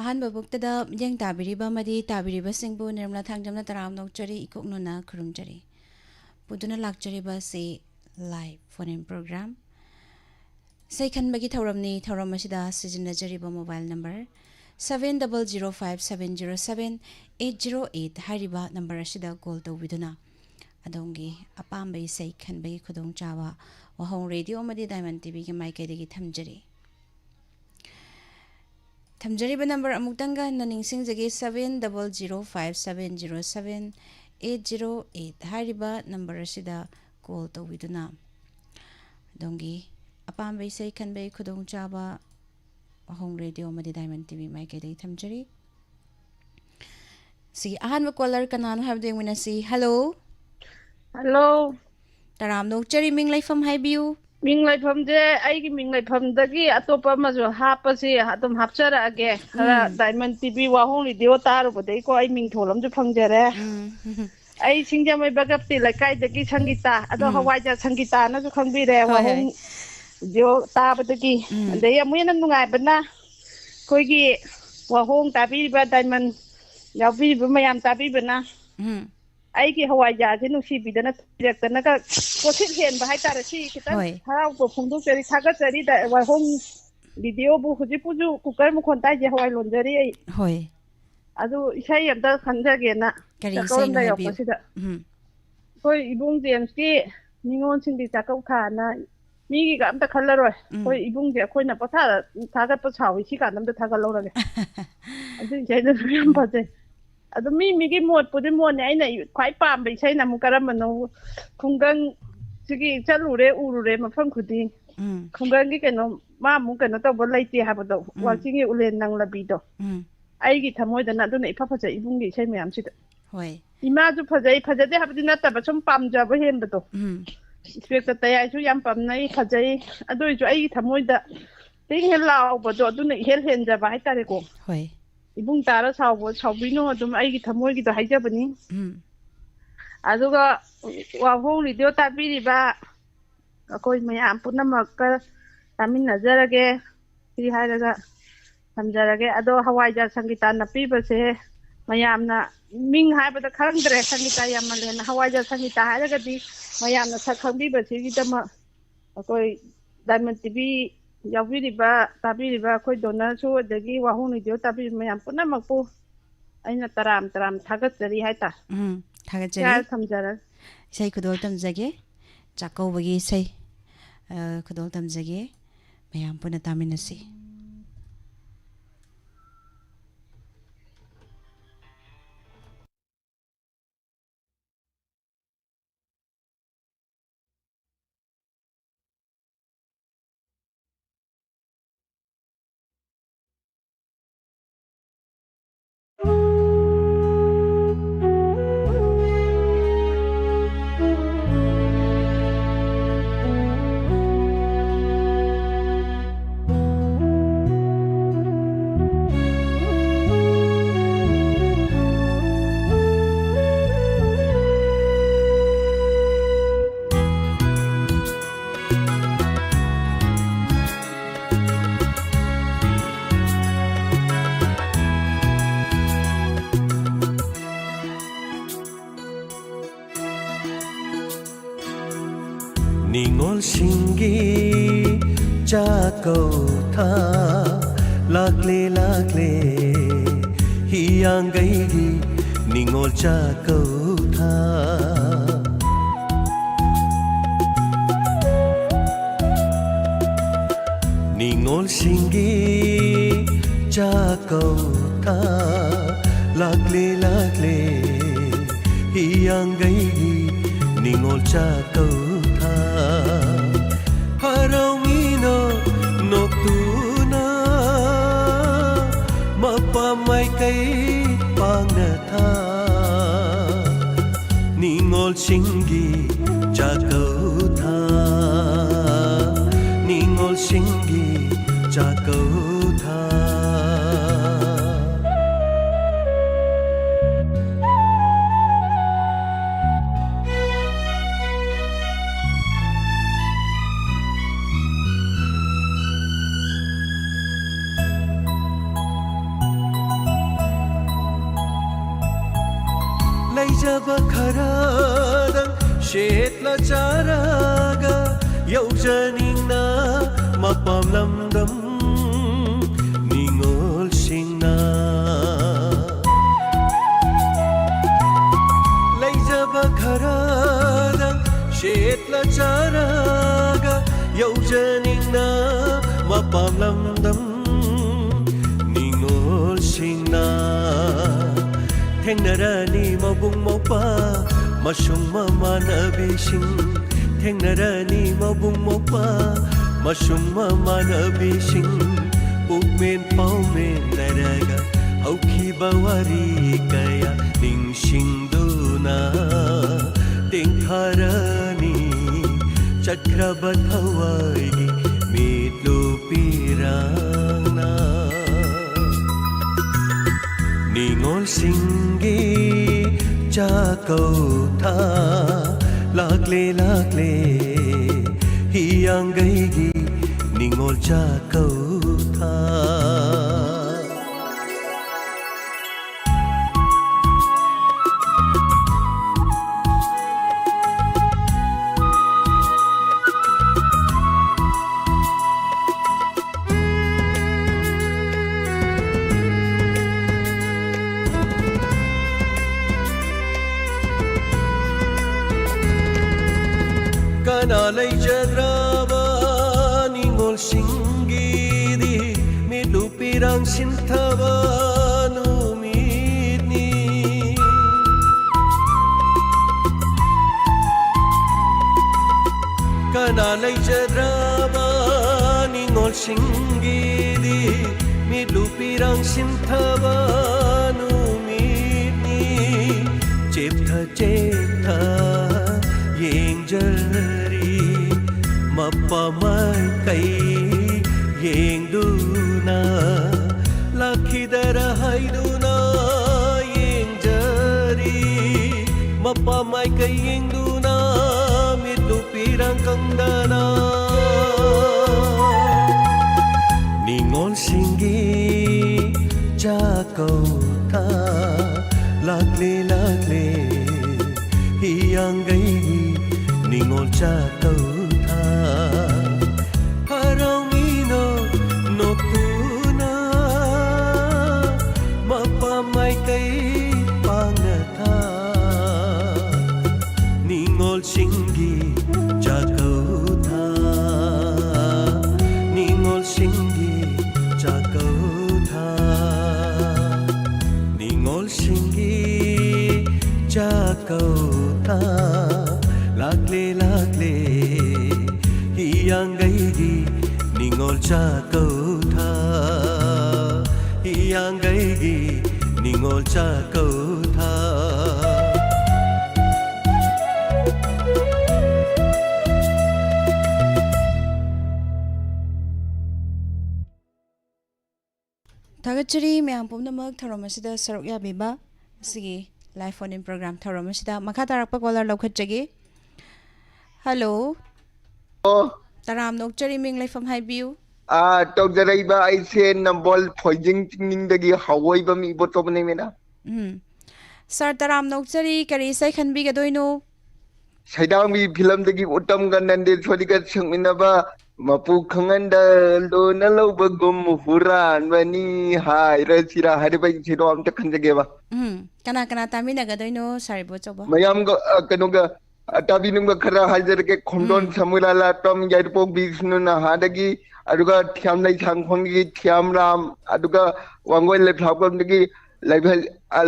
ꯑꯍꯥꯟꯕ ꯕꯨꯛꯇꯗ ꯃꯤꯠꯌꯦꯡ ꯇꯥꯕꯤꯔꯤꯕ ꯑꯃꯗꯤ ꯇꯥꯕꯤꯔꯤꯕꯁꯤꯡꯕꯨ ꯅꯤꯔꯃꯂꯥ ꯊꯥꯡꯖꯝꯅ ꯇꯔꯥꯝ ꯅꯣꯛꯆꯔꯤ ꯏꯀꯣꯛꯅꯨꯅ ꯈꯨꯔꯨꯝꯖꯔꯤ ꯄꯨꯗꯨꯅ ꯂꯥꯛꯆꯔꯤꯕ ꯑꯁꯤ ꯂꯥꯏꯚ ꯐꯣꯟ ꯏꯟ ꯄ꯭ꯔꯣꯒ꯭ꯔꯥꯝ ꯏꯁꯩ ꯈꯟꯕꯒꯤ ꯊꯧꯔꯝꯅꯤ ꯊꯧꯔꯝ ꯑꯁꯤꯗ ꯁꯤꯖꯤꯟꯅꯖꯔꯤꯕ ꯃꯣꯕꯥꯏꯜ ꯅꯝꯕꯔ 7005707808 ꯍꯥꯏꯔꯤꯕ ꯅꯝꯕꯔ ꯑꯁꯤꯗ ꯀꯣꯜ ꯇꯧꯕꯤꯗꯨꯅ ꯑꯗꯣꯝꯒꯤ ꯑꯄꯥꯝꯕ ꯏꯁꯩ ꯈꯟꯕꯒꯤ ꯈꯨꯗꯣꯡꯆꯥꯕ ꯋꯥꯍꯣꯡ ꯔꯦꯗꯤꯑꯣ ꯑꯃꯗꯤ ꯗꯥꯏꯃꯟ ꯇꯤꯚꯤꯒꯤ ꯃꯥꯏꯀꯩꯗꯒꯤ ꯊꯝꯖꯔꯤꯕ ꯅꯝꯕꯔ ꯑꯃꯨꯛꯇꯪꯒ ꯍꯟꯅ ꯅꯤꯡꯁꯤꯡꯖꯒꯦ 7005707808 ꯍꯥꯏꯔꯤꯕ ꯅꯝꯕꯔ ꯑꯁꯤꯗ ꯀꯣꯜ ꯇꯧꯕꯤꯗꯨꯅ ꯑꯗꯣꯝꯒꯤ ꯑꯄꯥꯝꯕ ꯏꯁꯩ ꯈꯟꯕꯒꯤ ꯈꯨꯗꯣꯡꯆꯥꯕ ꯋꯥꯍꯣꯡ ꯔꯦꯗꯤꯑꯣ ꯑꯃꯗꯤ ꯗꯥꯏꯃꯟ ꯇꯤꯚꯤ ꯃꯥꯏꯀꯩꯗꯒꯤ ꯊꯝꯖꯔꯤ ꯁꯤꯒꯤ ꯑꯍꯥꯟꯕ ꯀꯣꯂꯔ ꯀꯅꯥꯅꯣ ꯍꯥꯏꯕꯗꯨ ꯌꯦꯡꯃꯤꯟꯅꯁꯤ ꯍꯜꯂꯣ ꯍꯜꯂꯣ ꯇꯔꯥꯝ ꯅꯣꯛꯆꯔꯤ ꯃꯤꯡ ꯂꯩꯐꯝ ꯍꯥꯏꯕꯤꯌꯨ ꯃꯤꯡ ꯂꯩꯐꯝꯁꯦ ꯑꯩꯒꯤ ꯃꯤꯡ ꯂꯩꯐꯝꯗꯒꯤ ꯑꯇꯣꯞꯄ ꯑꯃꯁꯨ ꯍꯥꯞꯄꯁꯤ ꯑꯗꯨꯝ ꯍꯥꯞꯆꯔꯛꯑꯒꯦ ꯈꯔ ꯎꯝ ꯗꯥꯏꯃꯟ ꯇꯤꯚꯤ ꯋꯥꯍꯣꯡ ꯔꯦꯗꯤꯑꯣ ꯇꯥꯔꯨꯕꯗꯒꯤꯀꯣ ꯑꯩ ꯃꯤꯡꯊꯣꯜ ꯑꯃꯁꯨ ꯐꯪꯖꯔꯦ ꯎꯝ ꯑꯩ ꯁꯤꯡꯖꯃꯩ ꯕꯒꯞꯇꯤ ꯂꯩꯀꯥꯏꯗꯒꯤ ꯁꯪꯒꯤꯇꯥ ꯑꯗꯣ ꯎꯝ ꯍꯋꯥꯏꯖꯥꯔ ꯁꯪꯒꯤꯇꯥꯅꯁꯨ ꯈꯪꯕꯤꯔꯦ ꯍꯣꯏ ꯋꯥꯍꯣꯡ ꯍꯣꯏ ꯔꯦꯗꯤꯑꯣ ꯇꯥꯕꯗꯒꯤ ꯎꯝ ꯑꯗꯩ ꯑꯃꯨꯛ ꯍꯦꯟꯅ ꯅꯨꯡꯉꯥꯏꯕꯅ ꯑꯩꯈꯣꯏꯒꯤ ꯋꯥꯍꯣꯡ ꯇꯥꯕꯤꯔꯤꯕ ꯗꯥꯏꯃꯟ ꯌꯥꯎꯕꯤꯔꯤꯕ ꯃꯌꯥꯝ ꯇꯥꯕꯤꯕꯅ ꯎꯝ ꯑꯩꯒꯤ ꯍꯋꯥꯏꯖꯥꯔꯁꯦ ꯅꯨꯡꯁꯤꯕꯤꯗꯅ ꯊꯤꯔꯛꯇꯅꯒ ꯄꯣꯠꯁꯤꯠ ꯍꯦꯟꯕ ꯍꯥꯏꯇꯥꯔꯦ ꯁꯤ ꯈꯤꯇꯪ ꯍꯣꯏ ꯍꯔꯥꯎꯕ ꯐꯣꯡꯗꯣꯛꯆꯔꯤ ꯊꯥꯒꯠꯆꯔꯤ ꯋꯥꯍꯣꯡ ꯔꯦꯗꯤꯑꯣꯕꯨ ꯍꯧꯖꯤꯛꯄꯨꯁꯨ ꯀꯨꯀꯔ ꯃꯈꯣꯟ ꯇꯥꯏꯁꯦ ꯍꯋꯥꯏ ꯂꯣꯟꯖꯔꯤ ꯑꯩ ꯍꯣꯏ ꯑꯗꯨ ꯏꯁꯩ ꯑꯝꯇ ꯈꯟꯖꯒꯦꯅ ꯀꯔꯤ ꯏꯁꯩꯅꯣ ꯆꯥꯛꯀꯧꯔꯣꯝꯗ ꯍꯥꯏꯕꯤꯌꯨ ꯌꯧꯔꯛꯄꯁꯤꯗ ꯎꯝ ꯑꯩꯈꯣꯏ ꯏꯕꯨꯡ ꯖꯦꯝꯁꯀꯤ ꯅꯤꯉꯣꯜꯁꯤꯡꯒꯤ ꯆꯥꯛꯀꯧ ꯊꯥꯅ ꯃꯤꯒꯤꯒ ꯑꯝꯇ ꯈꯜꯂꯔꯣꯏ ꯎꯝ ꯑꯩꯈꯣꯏ ꯏꯕꯨꯡꯁꯦ ꯑꯩꯈꯣꯏꯅ ꯄꯣꯊꯥꯗ ꯊꯥꯒꯠꯄ ꯁꯥꯎꯋꯤ ꯁꯤ ꯀꯥꯟꯗ ꯑꯝꯇ ꯊꯥꯒꯠꯍꯧꯔꯒꯦ ꯑꯗꯨ ꯏꯁꯩꯗꯨꯁꯨ ꯌꯥꯝ ꯐꯖꯩ ꯑꯗꯨ ꯃꯤꯒꯤ ꯃꯣꯠꯄꯨꯗꯤ ꯃꯣꯠꯅꯦ ꯑꯩꯅ ꯈ꯭ꯋꯥꯏ ꯄꯥꯝꯕ ꯏꯁꯩꯅ ꯑꯃꯨꯛ ꯀꯔꯝꯕꯅꯣ ꯈꯨꯡꯒꯪꯁꯤꯒꯤ ꯆꯠꯂꯨꯔꯦ ꯎꯔꯨꯔꯦ ꯃꯐꯝ ꯈꯨꯗꯤꯡ ꯎꯝ ꯈꯨꯡꯒꯪꯒꯤ ꯀꯩꯅꯣ ꯃꯥ ꯑꯃꯨꯛ ꯀꯩꯅꯣ ꯇꯧꯕ ꯂꯩꯇꯦ ꯍꯥꯏꯕꯗꯣ ꯎꯝ ꯋꯥꯛꯆꯤꯡꯒꯤ ꯎꯂꯦꯟ ꯅꯪꯂꯕꯤꯗꯣ ꯎꯝ ꯑꯩꯒꯤ ꯊꯃꯣꯏꯗꯅ ꯑꯗꯨꯅ ꯏꯐ ꯐꯖꯩ ꯏꯕꯨꯡꯒꯤ ꯏꯁꯩ ꯃꯌꯥꯝꯁꯤꯗ ꯍꯣꯏ ꯏꯃꯥꯁꯨ ꯐꯖꯗꯦ ꯍꯥꯏꯕꯗꯤ ꯅꯠꯇꯕ ꯁꯨꯝ ꯄꯥꯝꯖꯕ ꯍꯦꯟꯕꯗꯣ ꯎꯝ ꯏꯁꯄꯦꯛꯇ ꯇꯌꯥꯏꯁꯨ ꯌꯥꯝ ꯄꯥꯝꯅꯩ ꯐꯖꯩ ꯑꯗꯨ ꯑꯣꯏꯁꯨ ꯑꯩꯒꯤ ꯊꯃꯣꯏꯗ ꯇꯤꯡ ꯍꯦꯛ ꯂꯥꯎꯕꯗꯣ ꯑꯗꯨꯅ ꯏꯍꯦꯟ ꯍꯦꯟꯖꯕ ꯍꯥꯏꯇꯥꯔꯦꯀꯣ ꯍꯣꯏ ꯏꯕꯨꯡ ꯇꯥꯔ ꯁꯥꯎꯕꯤꯅꯨ ꯑꯗꯨꯝ ꯑꯩꯒꯤ ꯊꯃꯣꯏꯒꯤꯗꯣ ꯍꯥꯏꯖꯕꯅꯤ ꯎꯝ ꯑꯗꯨꯒ ꯋꯥꯍꯣꯡ ꯔꯦꯗꯤꯑꯣ ꯇꯥꯕꯤꯔꯤꯕ ꯑꯩꯈꯣꯏ ꯃꯌꯥꯝ ꯄꯨꯝꯅꯃꯛꯀ ꯇꯥꯃꯤꯟꯅꯖꯔꯒꯦ ꯁꯤ ꯍꯥꯏꯔꯒ ꯊꯝꯖꯔꯒꯦ ꯑꯗꯣ ꯍꯋꯥꯏꯖꯥꯔ ꯁꯪꯒꯤꯇꯥꯅ ꯄꯤꯕꯁꯦ ꯃꯌꯥꯝꯅ ꯃꯤꯡ ꯍꯥꯏꯕꯗ ꯈꯪꯗ꯭ꯔꯦ ꯁꯪꯒꯤꯇꯥ ꯌꯥꯝꯃꯜꯂꯦꯅ ꯍꯋꯥꯏꯖꯥꯔ ꯁꯪꯒꯤꯇꯥ ꯍꯥꯏꯔꯒꯗꯤ ꯃꯌꯥꯝꯅ ꯁꯛ ꯈꯪꯕꯤꯕꯁꯤꯒꯤꯗꯃꯛ ꯑꯩꯈꯣꯏ ꯗꯥꯏꯃꯟ ꯇꯤꯚꯤ ꯌꯥꯎꯕꯤꯔꯤꯕ ꯇꯥꯕꯤꯔꯤꯕ ꯑꯩꯈꯣꯏ ꯗꯣꯅꯔꯁꯨ ꯑꯗꯒꯤ ꯋꯥꯍꯣꯡ ꯔꯦꯗꯤꯑꯣ ꯇꯥꯕꯤꯔꯤꯕ ꯃꯌꯥꯝ ꯄꯨꯝꯅꯃꯛꯄꯨ ꯑꯩꯅ ꯇꯔꯥꯝ ꯊꯥꯒꯠꯆꯔꯤ ꯍꯥꯏꯇꯥꯔꯦ ꯊꯥꯒꯠꯆꯔꯤ ꯀꯌꯥ ꯊꯝꯖꯔꯒꯦ ꯏꯁꯩ ꯈꯨꯗꯣꯜ ꯇꯝꯖꯒꯦ ꯆꯥꯛꯀꯧꯕꯒꯤ ꯏꯁꯩ ꯈꯨꯗꯣꯜ ꯇꯝꯖꯒꯦ ꯃꯌꯥꯝ ꯄꯨꯟꯅ ꯇꯥꯃꯤꯟꯅꯁꯤ ꯅꯤꯡꯉꯣꯜꯁꯤꯡꯒꯤ ꯆꯥꯛꯀꯧꯊꯥ ꯂꯥꯛꯂꯦ ꯂꯥꯛꯂꯦ ꯍꯤꯌꯥꯡꯒꯩꯒꯤ ꯅꯤꯡꯉꯣꯜ ꯆꯥꯛꯀꯧꯊꯥ ꯅꯤꯡꯉꯣꯜꯁꯤꯡꯒꯤ ꯆꯥꯛꯀꯧꯊꯥ ꯂꯥꯛꯂꯦ ꯂꯥꯛꯂꯦ ꯍꯤꯌꯥꯡꯒꯩꯒꯤ ꯅꯤꯡꯉꯣꯜ ꯆꯥꯛꯀꯧꯊꯥ ꯍꯔꯥꯎꯃꯤꯅ ꯅꯣꯛꯇꯨꯅ ꯃꯄꯥ ꯃꯥꯏꯀꯩ ꯄꯥꯡꯅ ꯊꯥ ꯅꯤꯡꯉꯣꯜꯁꯤꯡꯒꯤ ꯆꯥꯛꯀꯧꯊꯥ ꯅꯤꯡꯉꯣꯜꯁꯤꯡꯒꯤ ꯆꯥꯛꯀꯧꯊꯥ खरादं शेतला चारागा यौजनिंगना मपाम लमदम निंगोल सिंगना लैजबा खरादं शेतला चारागा यौजनिंगना मपाम लमदम निंगोल सिंगना थेंगनरानी मबुंग मौपा मशुंग ममानबीसिंग थेंगनरानी मबुंग मौपा मशुंग ममानबीसिंग पुकमेन पाउमेन नरगा हौखिबा वारी कया निंगसिंगदुना तेंखारानी चक्रबा थवाइगी मितलु पिरांगना निंगोल सिंगी जाकौ था लागले लागले हियांगैगी निंगोल जाकौ था Kanalay jadraba ningol singgidi midupirang sintaba numidni Kanalay jadraba ningol singgidi midupirang sintaba numidni Cheptha Yengjari Mapamay kay Yengduna Lakidara hayduna Yengjari Mapamay kay Yengduna Midlupirang kangdana Ningol singgi Jakaw ta Lagli lagli Hiyanggay Ningol jakaw ta Haraw mino Noktuna Mapamay kay pangata Ningol singgi jakaw ta Ningol singgi jakaw ta Ningol singgi jakaw ta Lagle lagle hiyanggaygi ningol jakaw tha hiyanggaygi ningol jakaw tha Tagachari myam pumnamak tharomasida sarok yabiba sigi live phone in program tharomasida makha tarakpa caller lokhatjagi Hello Taram nokchari ming lai from Highview Togjaraiba I say nambol poisoning dagi hawai ba mi boto bane mena Sir Taram nokchari kari sai khanbi gadoino Saidang mi film dagi utam ganande sodiga sangmina ba mapu khanganda lo nalo bagum huran bani hai rasira hari ba siro am takhanjage ba kana kana tamina gadoino sari bo choba mayam ga kanoga Tabi nungba khara hajar ke khondon samulala tom yairpok bisnu na hadagi aduga thiam lai thangkhongi thiam ram aduga wangoi le thlapam dagi laibhal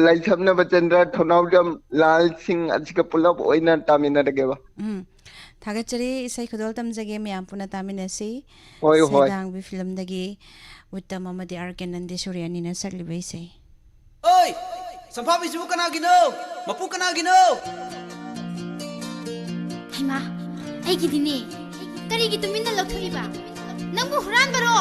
lai sabna bachandra thonaudam lal singh achika pulap oina tamina dage ba Tagachari isai khodol tamjage myam puna tamina si hoi hoi sedang bi film dagi uttam amadi arkenande suryani na sakli bai sai Oi sampha bisu kana gino mapu kana gino Haima, aigidini. Karigi tuminna lauthuiba. Nangbu huran baro.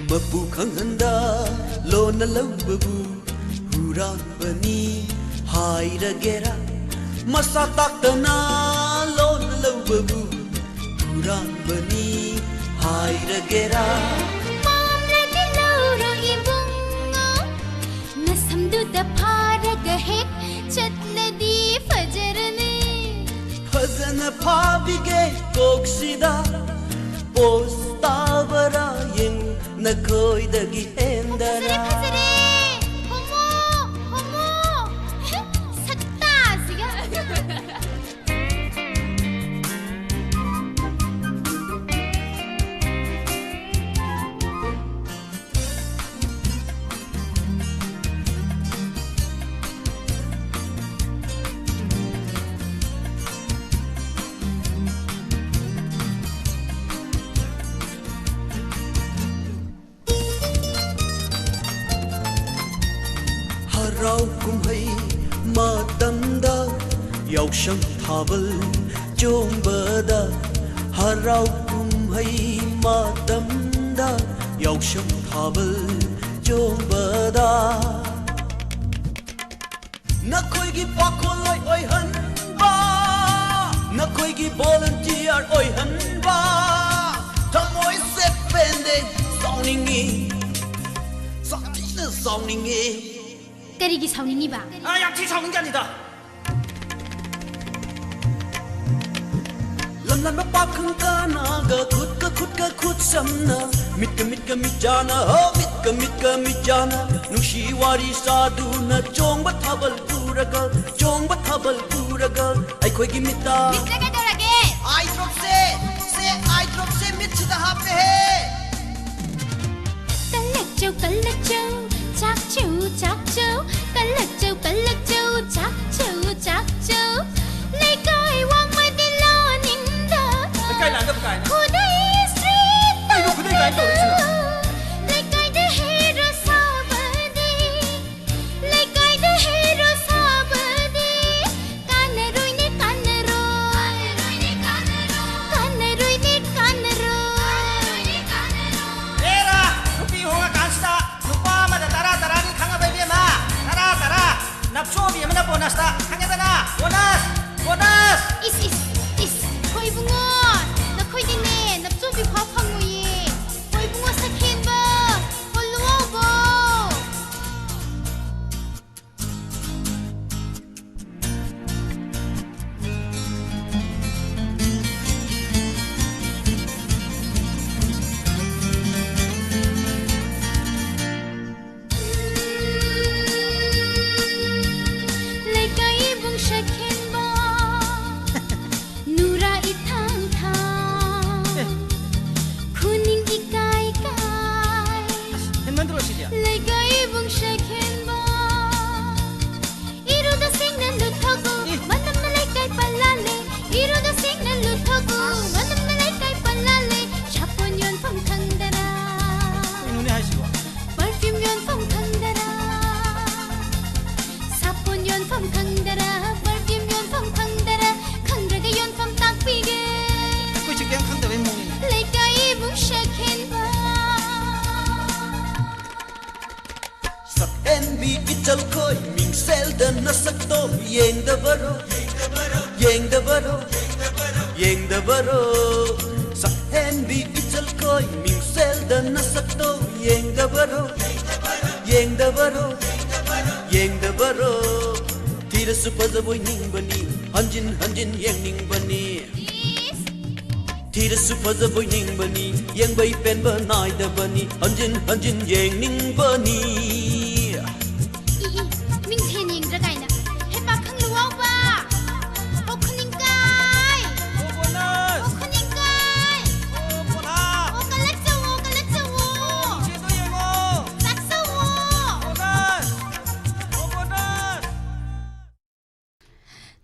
Mapu khanganda lo na laubabu huran bani hairagera masatak na lo ꯂꯧꯕꯕꯨ ꯍꯨꯔꯥꯟꯕꯅꯤ ꯍꯥꯏꯔꯒꯦꯔꯥ ꯄꯥꯝꯂꯗꯤ ꯂꯧꯔꯣ ꯏꯕꯨꯡꯉꯣ ꯅꯁꯝꯗꯨꯗ ꯐꯥꯔꯒ ꯍꯦꯛ ꯆꯠꯂꯗꯤ ꯐꯖꯔꯅꯤ ꯐꯖꯅ ꯐꯥꯕꯤꯒꯦ ꯀꯣꯛꯁꯤꯗ ꯄꯣꯁ ꯇꯥꯕꯔꯥ ꯌꯦꯡ ꯅꯈꯣꯏꯗꯒꯤ ꯍꯦꯟꯗꯔꯥ ꯐꯖꯔꯦ ꯍꯣꯃꯣ ꯍꯣꯃꯣ ꯁꯛꯇꯥꯁꯤꯒ haraw kumhay matanda yausam thabal chombada haraw kumhay matanda yausam thabal chombada nakhoi gi pakoloi oi hanba nakhoi gi volunteer oi hanba thamoi se pende sawningi sawningi ꯀꯔꯤꯒꯤ ꯁꯥꯎꯅꯤꯡꯉꯤꯕ ꯌꯥꯝ ꯊꯤ ꯁꯥꯎꯅꯤꯡ ꯖꯥꯠꯅꯤꯗ lamlan pakhang kanaga khut ka khut samna mit jana ho mit jana nushi wari sadu na chongba thabal puraga ai khoi gi mita ꯀꯩ ꯇꯧꯔꯒꯦ आई drop से मिट सिदा हापे है 깔락châu 깔락châu 작châu 작châu 깔락châu 깔락châu 작châu 작châu 내 거에 왕마디 러닝다 ใกล้หลานก็ไปไกลนะ 고다이 스트리트 ไอ้ลูกคุณได้ไกลตัวเลยสิ 내 거에 헤로 사바디 내 거에 헤로 사바디 까나로이네 까나로이네 까나로 เอ๊ะล่ะลูกพี่หัวการสตาลูกป้ามาแต่ตารานี่ขังเอาไปเบี้ยมาตารานับโชว์เบี้ยมันนับโบนัสตาขังยังไงนะโบนัส이스 거이붕어 나 거이디네 납조비 밥한무예 거이붕어 사캔바 얼른 와봐 내가 이붕 사캔바 누라 이탕탕 kuning ikai kai 했는 들어 시디야 내가 이붕 샤켄바 이루다 생난 루타고 만남 말라이까이 빨랄레 이루다 생난 루타고 만남 말라이까이 빨랄레 샤폰 연품 강다라 눈에 하시고 perfume 연품 강다라 사폰 연품 강다라 perfume 연품 강다라 강다가 연품 딱비게 그 지금 강대 왜 먹니 내가 이붕 샤켄바 sak enbi kichal koi ming sel dan na sakto yeng da baro sak enbi kichal koi ming sel dan na sakto yeng da baro tira supaza boy ning bani hanjin yeng ning bani tira supaza boy ning bani yeng bai pen ba nai da bani hanjin yeng ning bani 민세니 인드라가이나 해박한 루아오바 오크닝까이 보너스 오크닝까이 보나 오갈라짜오 지도 예고 싹싸오 보너스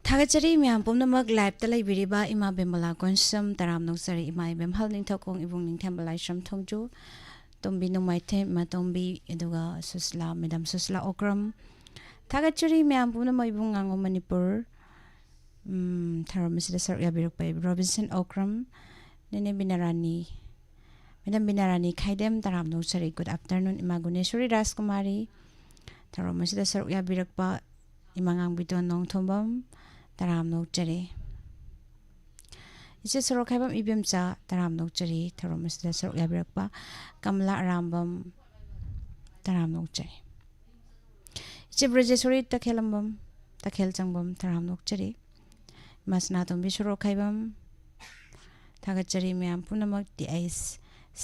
Thagachari miyam pumnamak live talai biriba ima bemala konsum taram noksari ima bem hal ning thokong ibung ning thambalai sham thongju tombi numai the ma tombi eduga susla madam susla okram Thagachari miyam pumnamak ibung ngango manipur tharomisida sar yabiruk pai Robinson Okram nene binarani madam binarani khaidem taram noksari good afternoon ima Guneshwari Raskumari tharomisida sar yabiruk pa imangang biton nong thombam taram nok jare इचे सरok haibam ibemcha taram nokchari thorom asida सरok yabirakpa kamla arambam taram nokchari iche brajesori takhelambam takhel changbam taram nokchari masna tombi सरok haibam thagachari myam punamak ti ais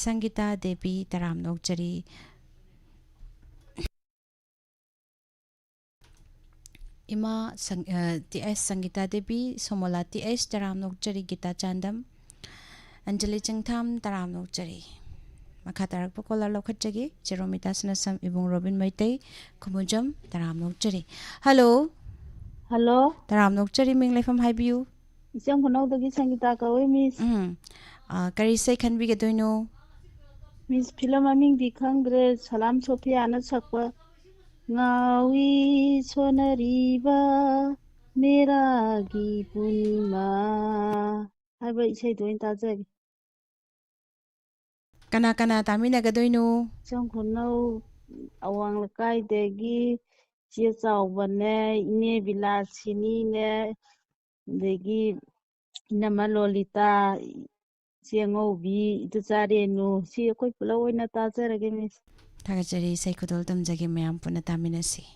Sangeeta Devi taram nokchari Ima TS Sangeeta Devi Somola TS taram nokchari Gita Chandam Anjali Chengtham taram nokchari Makatarak Pokola Lokhatjagi Jeromita Snasam Ibung Robin Maitei Kumujam taram nokchari Hello Hello, taram nokchari ming lefam haibiu isang kunaw dagi Sangeeta kawe Miss. Kari say khanbi ga doino Miss film aming di khangre Salam Sophia na sakwa ngawi sonariba meragi punima. Haiba isay doin tajagi. kana tamina ga doino Isang kunaw awang lakay dagi siya bane ine Bilasini ne dagi inama Lolita siya ngobi ito sareno siya ko'y pulaway na tajaragi Miss. thagachari say kudol tamjagi mayam puna tamina si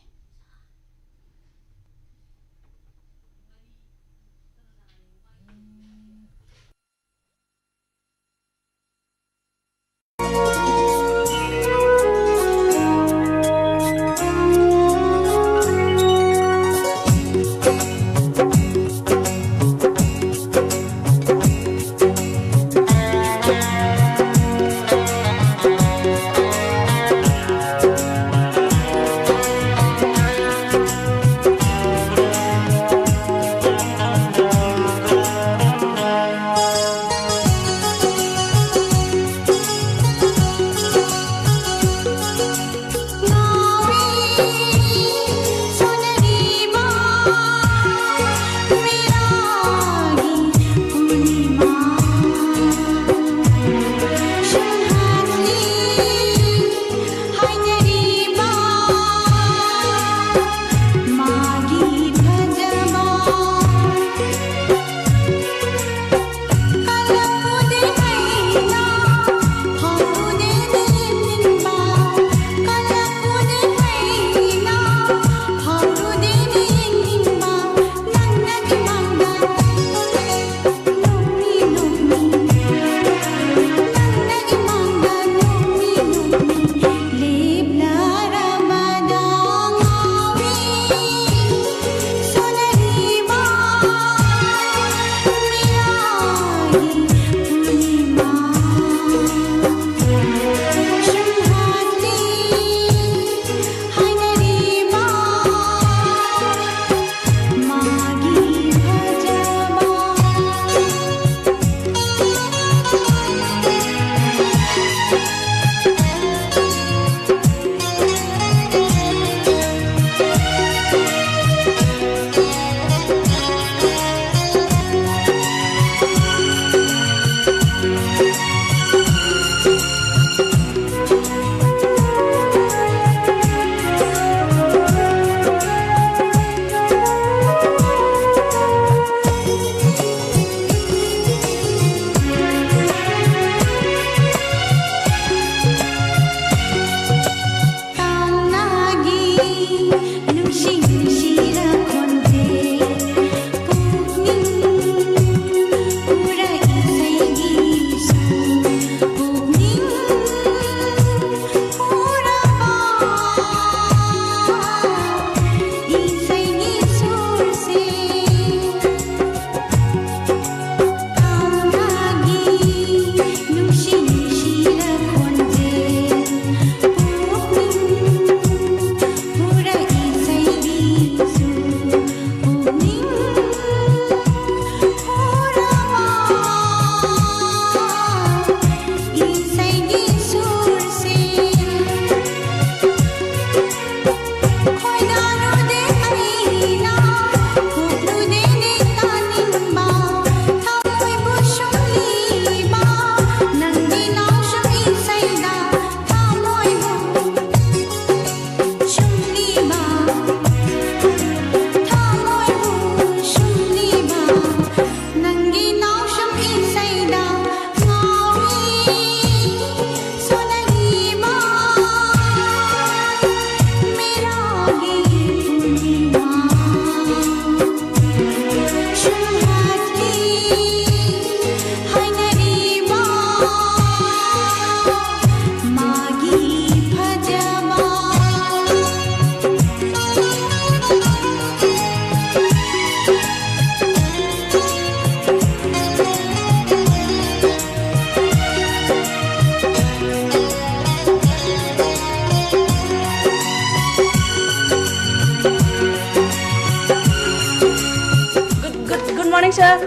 morning, sir.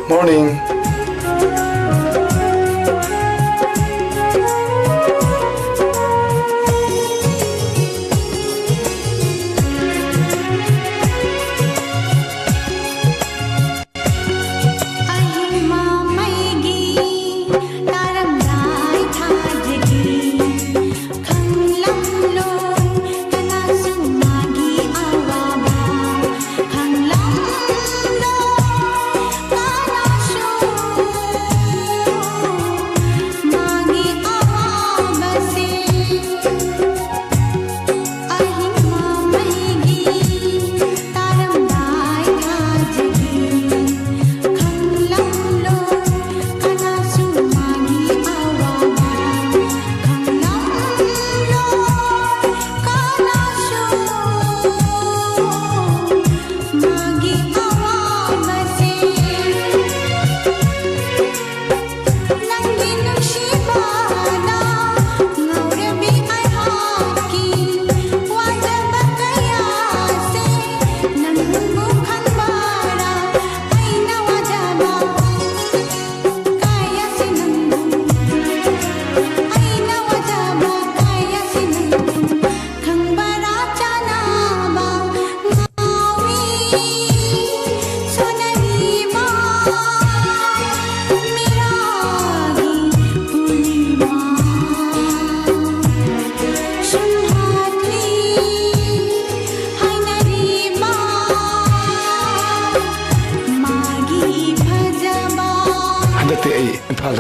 Morning.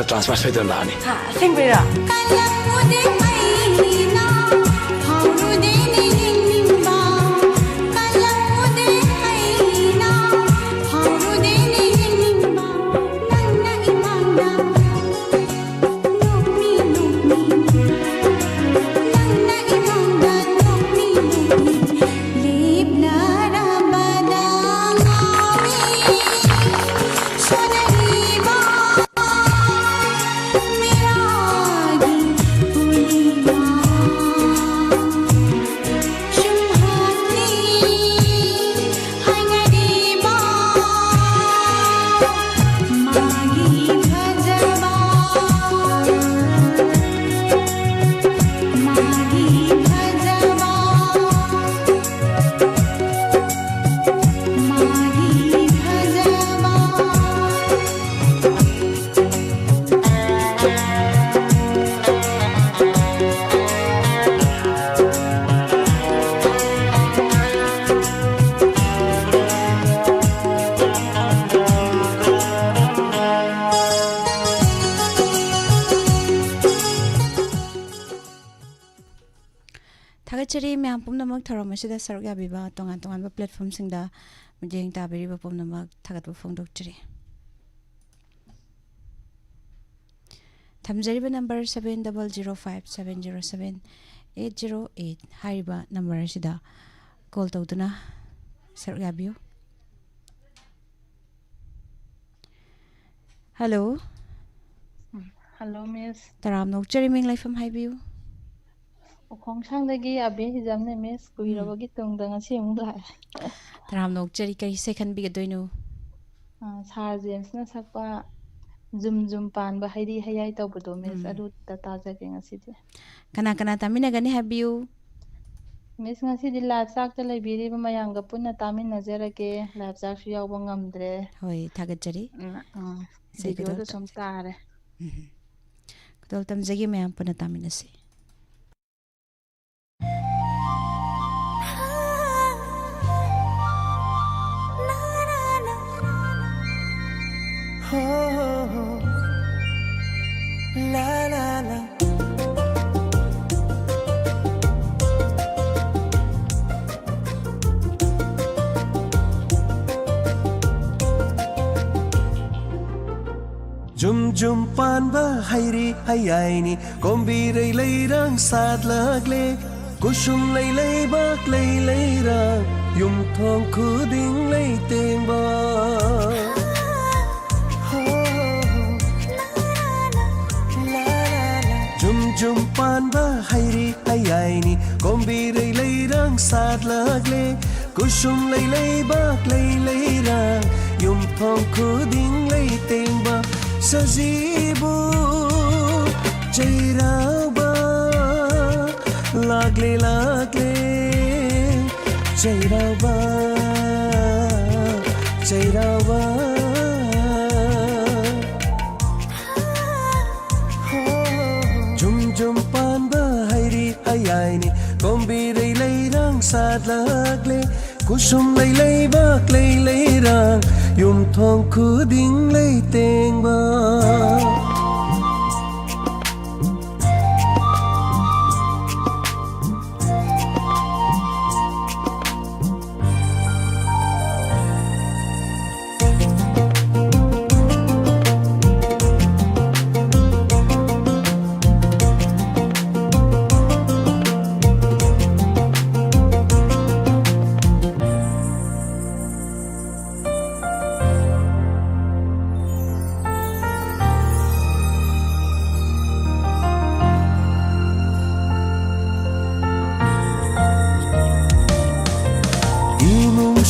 Transfer saya dah lah ni. Ha, sing bira. Chari myam pumnamak tharom asida saruk yabiba tongan tongan ba platform singda mujeng tabiri ba pumnamak thagat ba phone dok chari thamjari ba number 7005707808 hariba number asida call tawduna saruk yabiyo. Hello. Hello, Miss. Taram nok chari ming life am haibiyo. Khong sang dagi abi hijamne Miss kuirabagi tungdang asi mula. Taram nok chari kari second bi gadoino. Sar James na sakpa zum zum pan ba hairi hayai tawbudo Miss adu tata jage ngasi de. Kana kana tamina gani haibiyo. Miss ngasi di live sak ta lebiri ba mayanga punna tamin nazarage live sak su yaw ngamdre. Hoi thagat chari. Video do som tare. Kadol tam jagi mayam punna tamina si. La la la. Jum jum pan ba hairi hayaini kombi rei lei rang sad lagle kusum lei lei bak lei lei rang yum thong khu ding lei teng ba Jum pan ba hairi hayaini kombi rei lei rang sad lagle kusum lei lei bak lei lei rang ꯌꯨꯝꯊꯣꯡ ꯈꯨꯗꯤꯡ ꯂꯩꯇꯦꯡꯕ ꯁꯖꯤꯕꯨ ꯆꯩꯔꯥꯎꯕ ꯂꯥꯛꯂꯦ ꯂꯥꯛꯂꯦ Cheiraoba Cheiraoba zoom zoom ꯄꯥꯟꯕ ꯍꯩꯔꯤ ꯍꯩꯌꯥꯏꯅꯤ ꯀꯣꯝꯕꯤꯔꯩ ꯂꯩꯔꯥꯡ ꯁꯥꯠꯂꯛꯂꯦ ꯀꯨꯁꯨꯝ ꯂꯩ ꯂꯩꯕꯥꯛ ꯂꯩ ꯂꯩꯔꯥꯡ ꯌꯨꯝꯊꯣꯡ ꯈꯨꯗꯤꯡ ꯂꯩꯇꯦꯡꯕ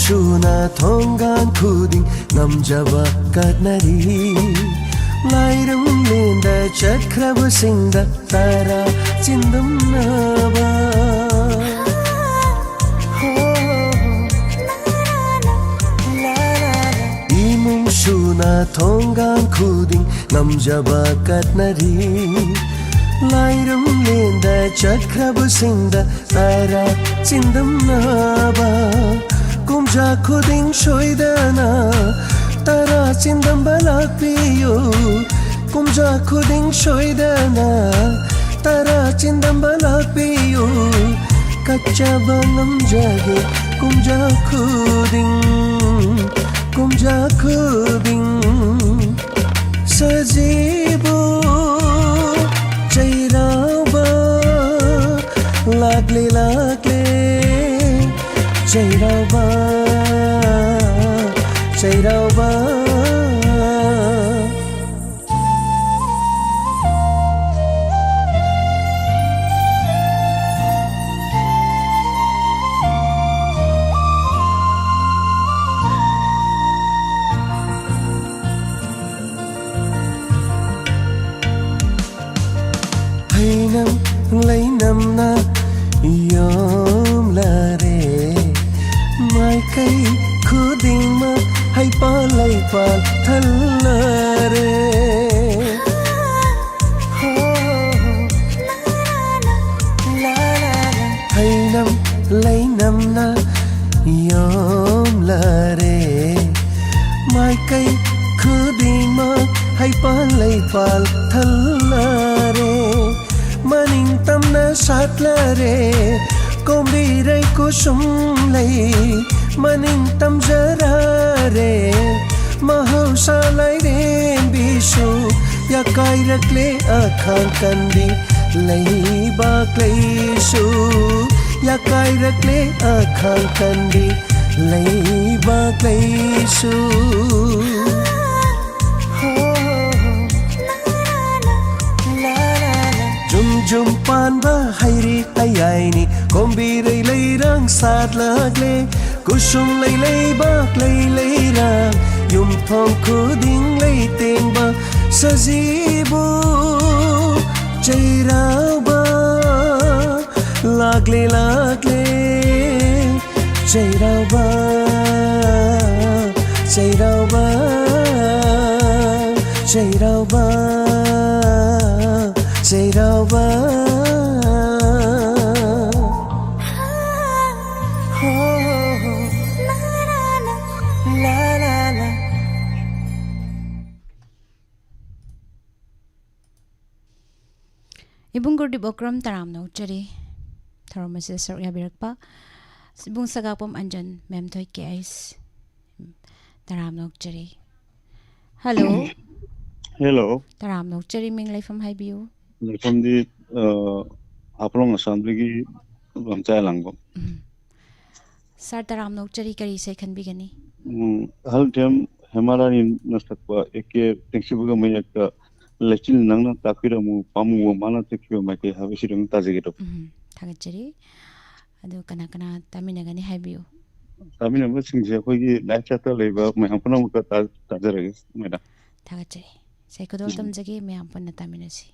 ꯁꯨꯅ ꯊꯣꯡꯒꯥꯟ ꯈꯨꯗꯤꯡ ꯉꯝꯖꯕ ꯀꯠꯅꯔꯤ ꯂꯥꯏꯔꯝꯂꯦꯟꯗ ꯆꯠꯈ꯭ꯔꯕꯁꯤꯡꯗ ꯇꯔꯥ ꯆꯤꯟꯗꯝꯅꯕ 이문 수나 통간 쿠딩 남자바 갓나리 라이름 렌다 잣크라부싱다 따라 찐담나바 꿈자 쿠딩 쇼이다나 따라 찐담발락비요 꿈자 쿠딩 쇼이다나 따라 찐담발락비요 가짜방 남자게 꿈자 쿠딩 꿈자 쿠딩 सजीबो चैराउबा लाग्ले लाग्ले चैराउबा चैराउबा lấy năm na yom la re mai cây khu đình mà hay pa lấy pa thân la re hay năm lấy năm na yom la re mai cây khu đình mà hay pa lấy pa thân la re maning tamna satlare kombirai kusum lai maning tam jarare mahausa lai ren bisu ya kai rakle akhan kandi lai bak lai su ya kai rakle akhan kandi lai bak lai su Jum panba hairi ayaini kombirai leirang sat lagle kusum lei lei bak lei leirang yum thong khuding lei tengba sajibu chairauba lagle lagle chairauba chairauba chairauba Chairauba Ibung Gurdi Bokram Taram no Chari Tharomasi Sar Yabirakpa Sibung Sagapom Anjan Mem Toy Kais Taram no Chari Hello Hello Taram no Chari Ming Life from Highview from the Apolong Assembly Bamchai Langbo. Sir Taram no Chari Kari say can begin. Hal Tem Hamarani Nastakwa, Eke, Texibuga Mayaka, Lechil Nana Takiramu, Pamu, Mana Tekio, Maki, have a shitting Tazigito. Tagachari Ado Kanakana Taminagani Highview. ꯇꯥꯃꯤꯟꯅꯕꯁꯤꯡꯁꯦ ꯑꯩꯈꯣꯏꯒꯤ life ꯆꯥꯔꯠꯇ ꯂꯩꯕ ꯃꯌꯥꯝ ꯄꯨꯝꯅꯃꯛꯀ ꯇꯥꯖꯔꯒꯦ madam ꯊꯥꯒꯠꯆꯔꯤ ꯏꯁꯩ ꯈꯨꯗꯣꯜ ꯇꯝꯖꯒꯦ ꯃꯌꯥꯝ ꯄꯨꯟꯅ ꯇꯥꯃꯤꯟꯅꯁꯤ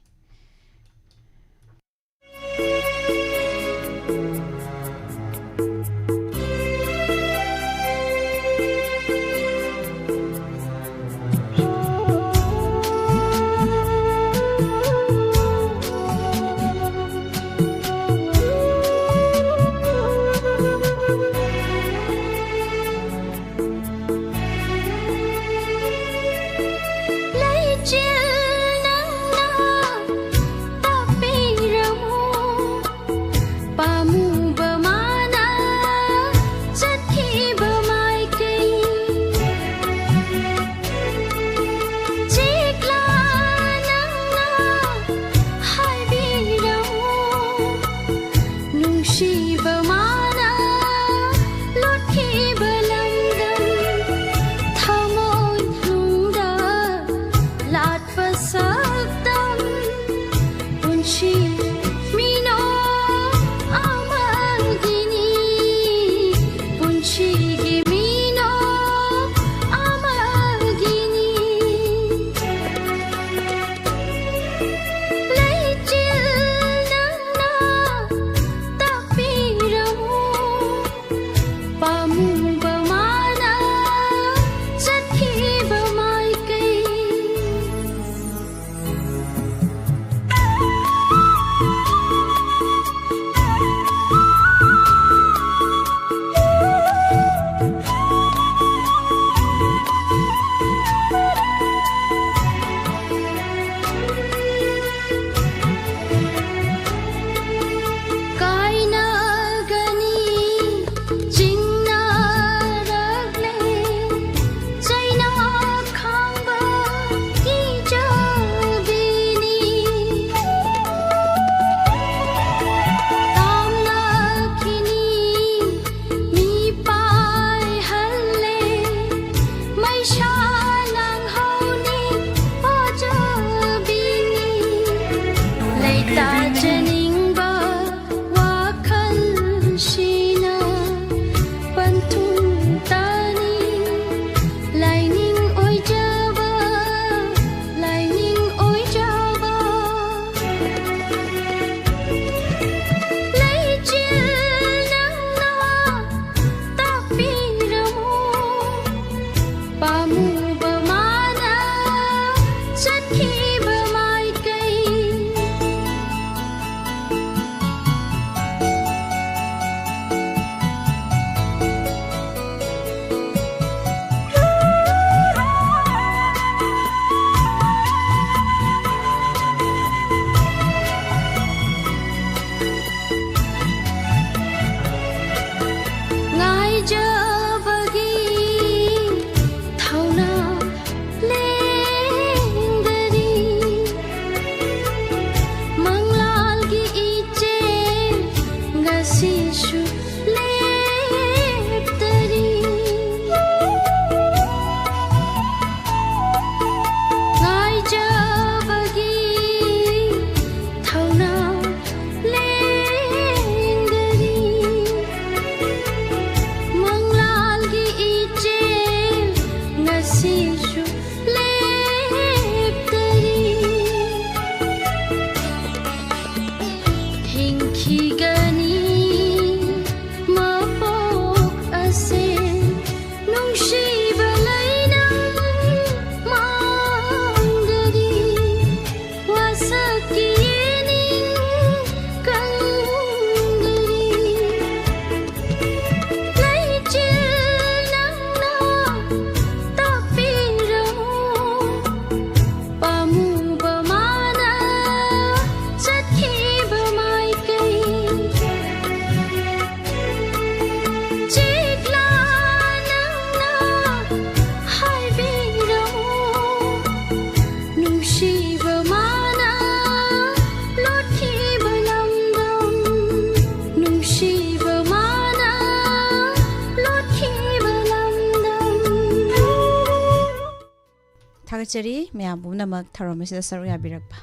ꯊꯥꯒꯠꯆꯔꯤ ꯃꯌꯥꯝ ꯄꯨꯝꯅꯃꯛ ꯊꯧꯔꯝ ꯑꯁꯤꯗ ꯁꯔꯨꯛ ꯌꯥꯕꯤꯔꯛꯄ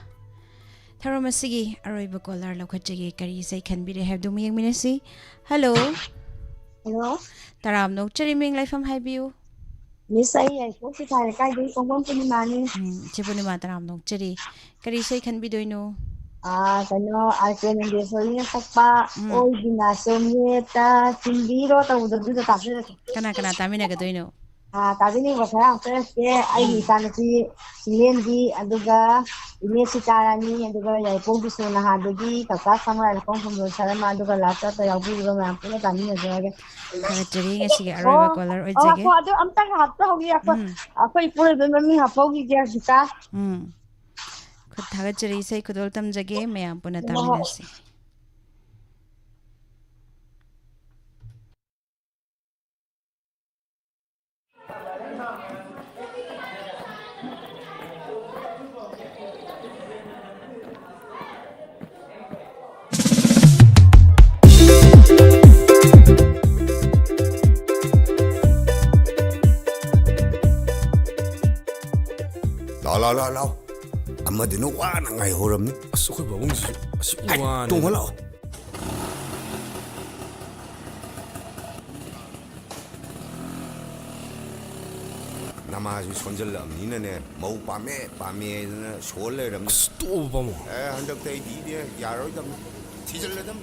ꯊꯧꯔꯝ ꯑꯁꯤꯒꯤ ꯑꯔꯣꯏꯕ ꯀꯣꯂꯔ ꯂꯧꯈꯠꯆꯒꯦ ꯀꯔꯤ ꯏꯁꯩ ꯈꯟꯕꯤꯔꯦ ꯍꯥꯏꯕꯗꯨ ꯌꯦꯡꯃꯤꯟꯅꯁꯤ ꯍꯜꯂꯣ Hello, Taram nok chari ming lai fam hai biu. Miss ai ai ko si thai kai di kong kong puni mani. Chipuni ma taram nok chari. Kari sai khan bi doi no. Kano Alpen and Desolin sakpa oi ginasyon yeta simbiro ta udah dulu tak sih. Kana tamina ga doi no. Tapi ni bahasa first ke ai di sana si silen di aduga ini si cara ni aduga ya pun bisa nah adugi kakak sama alkong kumdo cara ma aduga lata ta ya bu juga mampu na tani na jaga. Kana chari nga sige arwa color oi jage. Ako adu am tak hapta hogi ako ipure den mami hapogi kya sita. Khud thaga chari sai khudol tam jage mayam puna tamina si. lao amadi no wa na ngai horam ni asukoi babung si uwan tung hala namazu sonjal ni ne mau pame na shol le ram sto bamo handak tai di de yaroi dam thijal le dam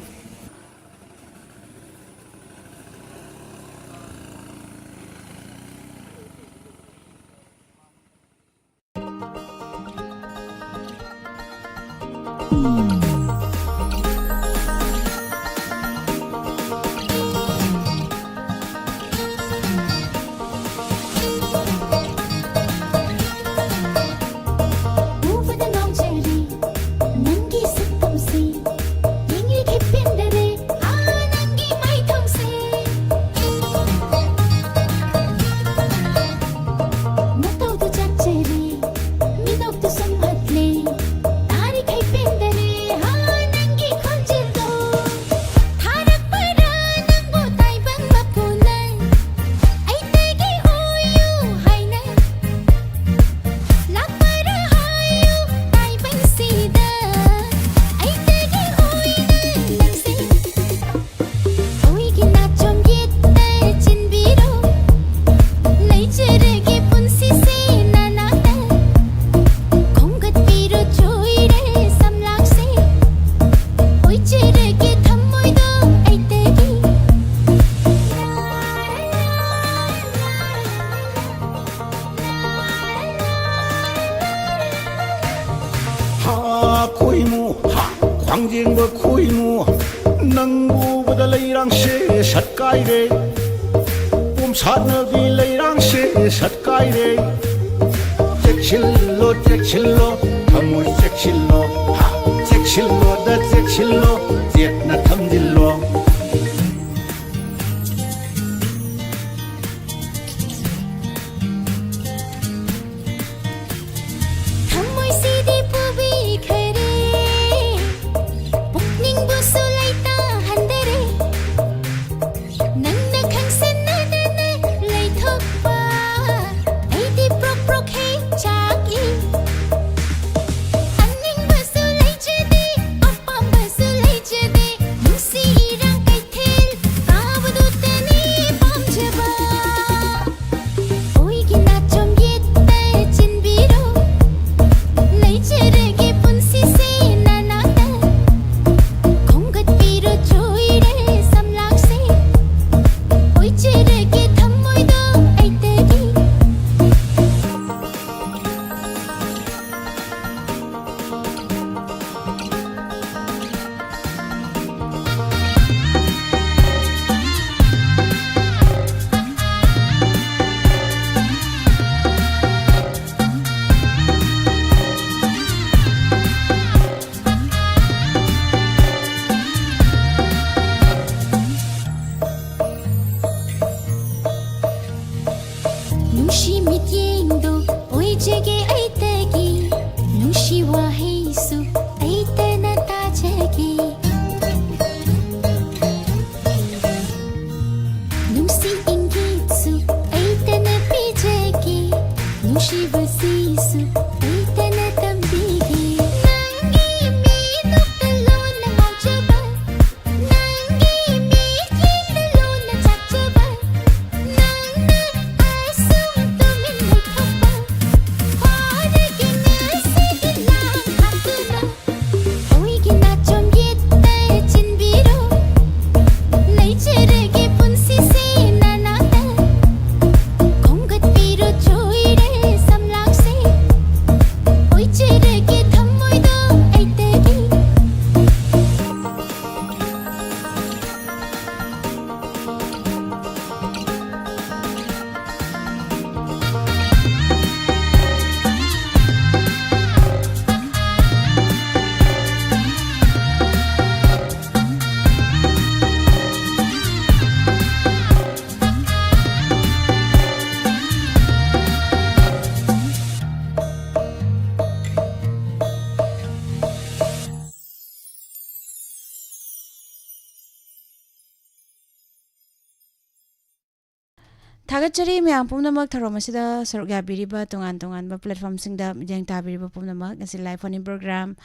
Thagachari myam pumnamak tharomasida saruk yabiriba tongan platform singda mideng tabiriba pumnamak ngasi live phone program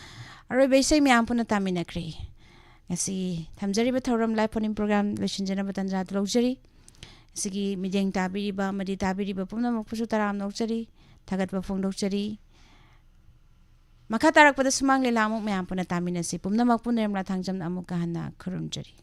aroi besai myam puna taminakri ngasi thamjariba thoram live phone program losinjana batanja lojari sigi mideng tabiriba madi tabiriba pumnamak pusu taram nokjari thagatba phongdokjari makha tarakpada sumang lelamuk myam puna taminasi pumnamak punermla thangjam amuk kahana khurumjari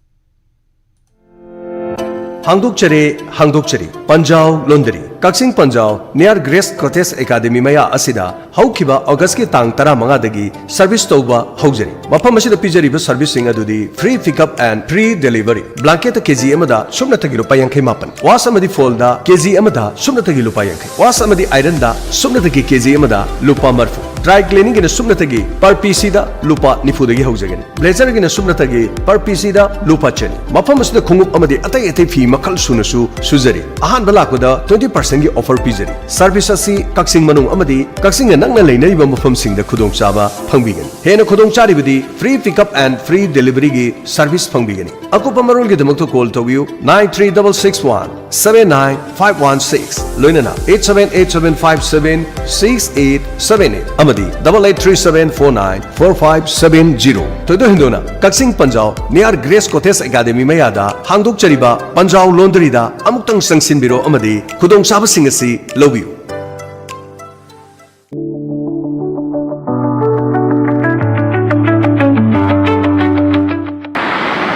Hangdokchari Panjau Laundry Kaksing Panjau near Grace Cottage Academy maya asida haukiba August ki tang 15 dagi service tauba haujari mafam asida pijariba service sing adudi free pickup and free delivery blanket kg amada sumna tagi rupa 58 was amadi fold da kg amada sumna tagi rupa 50 was amadi iron da sumna tagi kg amada lupa marfu dry cleaning in sumna tagi per piece da lupa nifu dagi haujagani blazer gi sumna tagi per piece da lupa chani mafam asida khungup amadi atai atai fi makal sunasu suzari ahan balakoda 20% gi offer pijari service asi kaksing manung amadi kaksing nangna leinaiba mafam singda khudong chaba phangbigan hena khudong charibadi free pickup and free delivery gi service phangbigan akupa marol gi damakto call tobiu 93661 79516 loinana 8787576878 amadi 8837494570 todo hindona kaksing panjau near Grace Cottage Academy mayada hangdok chariba Panjau Laundry da amuktang sangsin biro amadi khudong chaba sing asi lobiu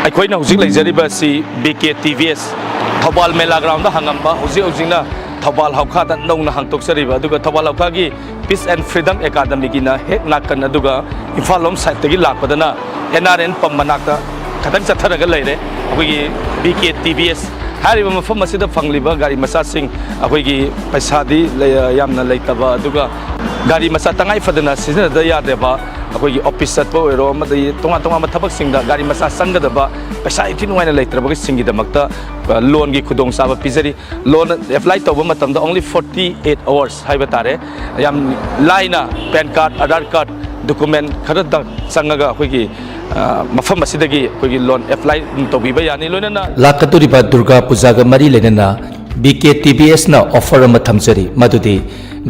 ꯑꯩꯈꯣꯏꯅ ꯍꯧꯖꯤꯛ ꯂꯩꯖꯔꯤꯕ ꯑꯁꯤ BK TVS Thoubal ꯃꯦꯂꯥ ground ꯍꯥꯡꯉꯝꯕ ꯍꯧꯖꯤꯛꯅ ꯊꯧꯕꯥꯜ ꯍꯧꯈꯥꯗ ꯅꯧꯅ ꯍꯥꯡꯗꯣꯛꯆꯔꯤꯕ ꯑꯗꯨꯒ Thoubal ꯍꯧꯈꯥꯒꯤ Peace and Freedom Academyꯒꯤꯅ ꯍꯦꯛ ꯅꯥꯀꯟ ꯑꯗꯨꯒ ꯏꯝꯐꯥꯜ ꯂꯣꯝ ꯁꯥꯏꯗꯇꯒꯤ ꯂꯥꯛꯄꯗꯅ NRN ꯄꯝ ꯃꯅꯥꯛꯇ ꯈꯤꯇꯪ ꯆꯠꯊꯔꯒ ꯂꯩꯔꯦ ꯑꯩꯈꯣꯏꯒꯤ BK TVS ꯍꯥꯏꯔꯤꯕ ꯃꯐꯝ ꯑꯁꯤꯗ ꯐꯪꯂꯤꯕ ꯒꯥꯔꯤ ꯃꯆꯥꯁꯤꯡ ꯑꯩꯈꯣꯏꯒꯤ ꯄꯩꯁꯥꯗꯤ ꯌꯥꯝꯅ ꯂꯩꯇꯕ ꯑꯗꯨꯒ ꯒꯥꯔꯤ ꯃꯆꯥ ꯇꯉꯥꯏ ꯐꯗꯅ ꯁꯤꯖꯤꯟꯅꯗ ꯌꯥꯗ꯭ꯔꯕ ꯑꯩꯈꯣꯏꯒꯤ ꯑꯣꯐꯤꯁ ꯆꯠꯄ ꯑꯣꯏꯔꯣ ꯑꯃꯗꯤ ꯇꯣꯉꯥꯟ ꯇꯣꯉꯥꯟꯕ ꯊꯕꯛꯁꯤꯡꯗ ꯒꯥꯔꯤ ꯃꯆꯥ ꯆꯪꯒꯗꯕ ꯄꯩꯁꯥ ꯏꯊꯤ ꯅꯨꯡꯉꯥꯏꯅ ꯂꯩꯇ꯭ꯔꯕꯁꯤꯡꯒꯤꯗꯃꯛꯇ ꯂꯣꯟꯒꯤ ꯈꯨꯗꯣꯡꯆꯥꯕ ꯄꯤꯖꯔꯤ ꯂꯣꯟ ꯑꯦꯄ꯭ꯂꯥꯏ ꯇꯧꯕ ꯃꯇꯝꯗ only 48 hours ꯍꯥꯏꯕ ꯇꯥꯔꯦ ꯌꯥꯝ ꯂꯥꯏꯅ PAN card Aadhaar card document ꯈꯔꯗꯪ ꯆꯪꯉꯒ ꯑꯩꯈꯣꯏꯒꯤ ꯃꯐꯝ ꯑꯁꯤꯗꯒꯤ ꯑꯩꯈꯣꯏꯒꯤ ꯂꯣꯟ ꯑꯦꯄ꯭ꯂꯥꯏ ꯇꯧꯕꯤꯕ ꯌꯥꯅꯤ ꯂꯣꯏꯅꯅ ꯂꯥꯛꯀꯗꯧꯔꯤꯕ ꯗꯨꯔꯒꯥ ꯄꯨꯖꯥꯒ ꯃꯔꯤ ꯂꯩꯅꯅ BK TVSꯅ ꯑꯣꯐꯔ ꯑꯃ ꯊꯝꯖꯔꯤ ꯃꯗꯨꯗꯤ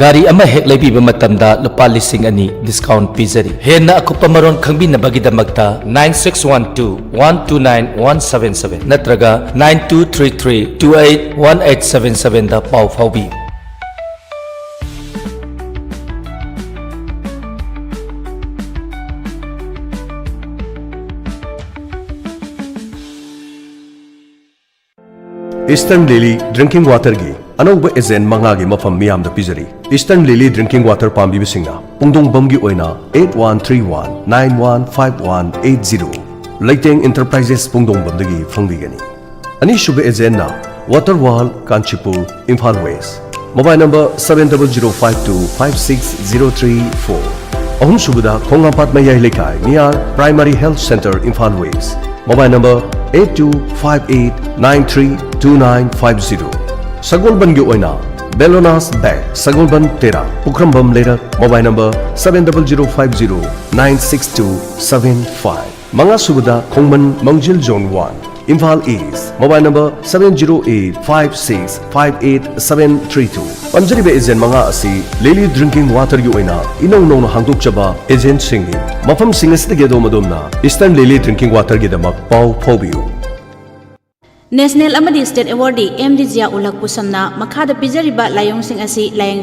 ꯒꯥꯔꯤ ꯑꯃ ꯍꯦꯛ ꯂꯩꯕꯤꯕ ꯃꯇꯝꯗ ꯂꯨꯄꯥ 2,000 ꯗꯤꯁꯀꯥꯎꯟꯠ ꯄꯤꯖꯔꯤ ꯍꯦꯟꯅ ꯑꯀꯨꯞꯄ ꯃꯔꯣꯜ ꯈꯪꯕꯤꯅꯕꯒꯤꯗꯃꯛꯇ 9612-129-177 ꯅꯠꯇ꯭ꯔꯒ 9233-281877 ꯗ ꯄꯥꯎ ꯐꯥꯎꯕꯤꯌꯨ Eastern Lily Drinking Water gi anauba ejen mangagi mafam miyam da pijari Eastern Lily Drinking Water pambi bisingna pungdong bamgi oina 8131915180 Leiteng Enterprises pungdong bamdagi fangbigani ani shube ejen na Water Wall Kanchipur Imphal West mobile number 7052560334 ahum shubada khongapat mayai lekai near Primary Health Center Imphal West mobile number 8258932950 Sagolban gi oina Belonas Bank Sagolban Tera Pukrambam Lerak mobile number 7050962775 Manga Subada Khongman Mangjil Zone 1 Imphal East mobile number 70856588732 Panjariba agent manga asi Lily Drinking Water gi oina inong nong hangdok chaba agent singi mafam singasida ge domadomna Eastern Lily Drinking Water gi damak pau phobiu National amadi State Awardee MD Zia Ulak Pusamna makhada pijariba layong sing asi layang